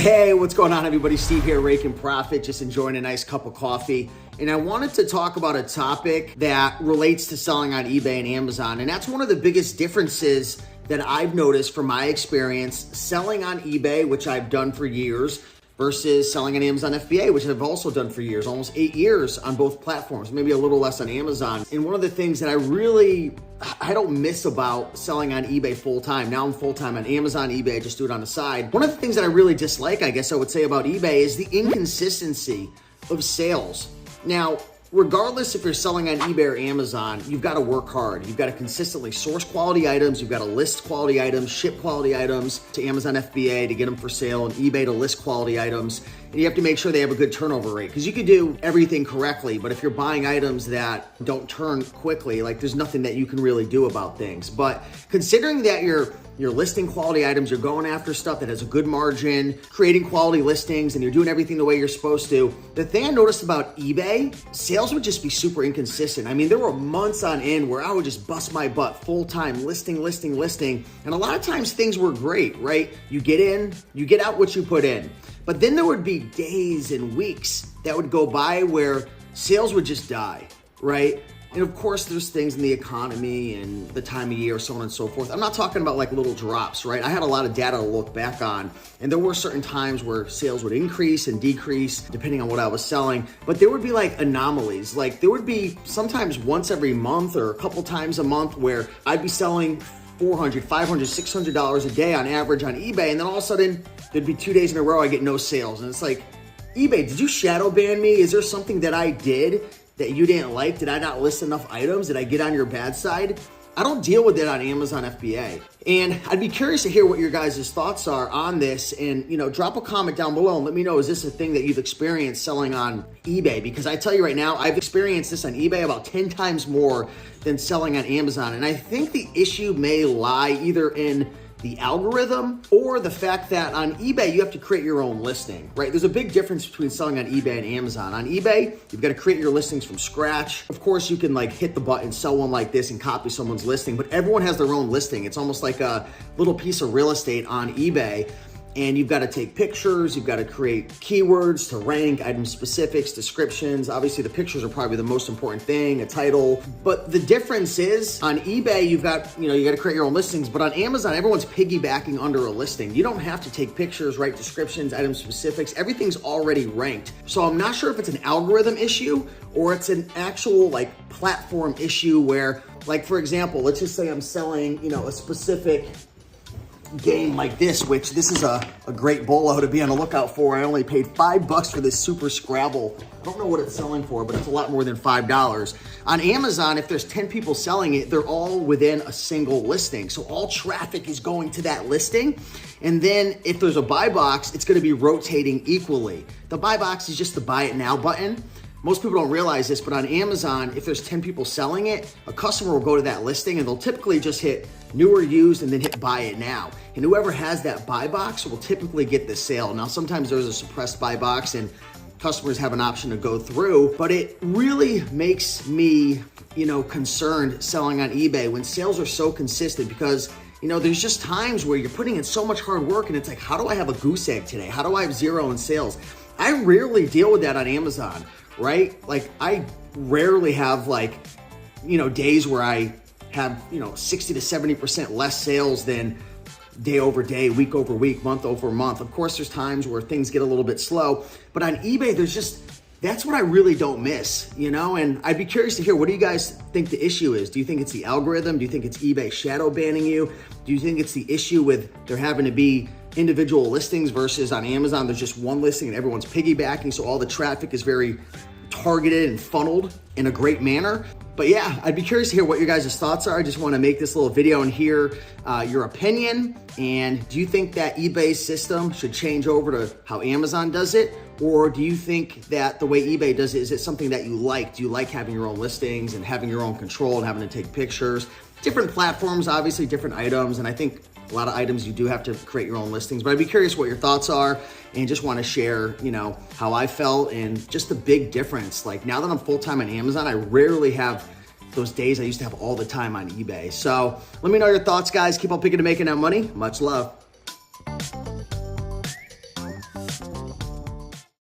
Hey, what's going on, everybody? Steve here, Raiken Profit, just enjoying a nice cup of coffee. And I wanted to talk about a topic that relates to selling on eBay and Amazon. And that's one of the biggest differences that I've noticed from my experience selling on eBay, which I've done for years, versus selling on Amazon FBA, which I've also done for years, almost 8 years on both platforms, maybe a little less on Amazon. And one of the things that I don't miss about selling on eBay full-time. Now I'm full-time on Amazon, eBay, I just do it on the side. One of the things that I really dislike, I guess I would say, about eBay is the inconsistency of sales. Now, regardless if you're selling on eBay or Amazon, you've got to work hard. You've got to consistently source quality items. You've got to list quality items, ship quality items to Amazon FBA to get them for sale, and eBay to list quality items. And you have to make sure they have a good turnover rate, because you could do everything correctly, but if you're buying items that don't turn quickly, like, there's nothing that you can really do about things. But considering that you're listing quality items, you're going after stuff that has a good margin, creating quality listings, and you're doing everything the way you're supposed to. The thing I noticed about eBay, sales would just be super inconsistent. I mean, there were months on end where I would just bust my butt full-time listing. And a lot of times things were great, right? You get in, you get out what you put in. But then there would be days and weeks that would go by where sales would just die, right? And of course, there's things in the economy and the time of year, so on and so forth. I'm not talking about like little drops, right? I had a lot of data to look back on, and there were certain times where sales would increase and decrease depending on what I was selling. But there would be like anomalies. Like, there would be sometimes once every month or a couple times a month where I'd be selling $400, $500, $600 a day on average on eBay, and then all of a sudden there'd be 2 days in a row I get no sales. And it's like, eBay, did you shadow ban me? Is there something that I did that you didn't like? Did I not list enough items? Did I get on your bad side? I don't deal with it on Amazon FBA. And I'd be curious to hear what your guys' thoughts are on this. And, drop a comment down below and let me know, is this a thing that you've experienced selling on eBay? Because I tell you right now, I've experienced this on eBay about 10 times more than selling on Amazon. And I think the issue may lie either in the algorithm or the fact that on eBay, you have to create your own listing, right? There's a big difference between selling on eBay and Amazon. On eBay, you've got to create your listings from scratch. Of course, you can hit the button, sell one like this and copy someone's listing, but everyone has their own listing. It's almost like a little piece of real estate on eBay. And you've got to take pictures, you've got to create keywords to rank, item specifics, descriptions. Obviously, the pictures are probably the most important thing, a title. But the difference is on eBay, you got to create your own listings, but on Amazon, everyone's piggybacking under a listing. You don't have to take pictures, write descriptions, item specifics. Everything's already ranked. So I'm not sure if it's an algorithm issue or it's an actual platform issue where, for example, let's just say I'm selling, a specific game like this, which this is a great bolo to be on the lookout for. I only paid $5 for this Super Scrabble. I don't know what it's selling for, but it's a lot more than $5. On Amazon, if there's 10 people selling it, they're all within a single listing. So all traffic is going to that listing. And then if there's a buy box, it's going to be rotating equally. The buy box is just the buy it now button. Most people don't realize this, but on Amazon, if there's 10 people selling it, a customer will go to that listing and they'll typically just hit new or used and then hit buy it now. And whoever has that buy box will typically get the sale. Now, sometimes there's a suppressed buy box and customers have an option to go through, but it really makes me, concerned selling on eBay when sales are so consistent, because there's just times where you're putting in so much hard work and it's like, how do I have a goose egg today? How do I have zero in sales? I rarely deal with that on Amazon. Right? I rarely have days where I have, 60 to 70% less sales than day over day, week over week, month over month. Of course, there's times where things get a little bit slow, but on eBay, that's what I really don't miss, and I'd be curious to hear, what do you guys think the issue is? Do you think it's the algorithm? Do you think it's eBay shadow banning you? Do you think it's the issue with there having to be individual listings versus on Amazon, there's just one listing and everyone's piggybacking, so all the traffic is very targeted and funneled in a great manner? But yeah, I'd be curious to hear what your guys' thoughts are. I just want to make this little video and hear your opinion. And do you think that eBay's system should change over to how Amazon does it? Or do you think that the way eBay does it, is it something that you like? Do you like having your own listings and having your own control and having to take pictures? Different platforms, obviously different items. And I think a lot of items you do have to create your own listings, but I'd be curious what your thoughts are, and just want to share, how I felt and just the big difference. Now that I'm full-time on Amazon, I rarely have those days I used to have all the time on eBay. So let me know your thoughts, guys. Keep on picking and making that money. Much love.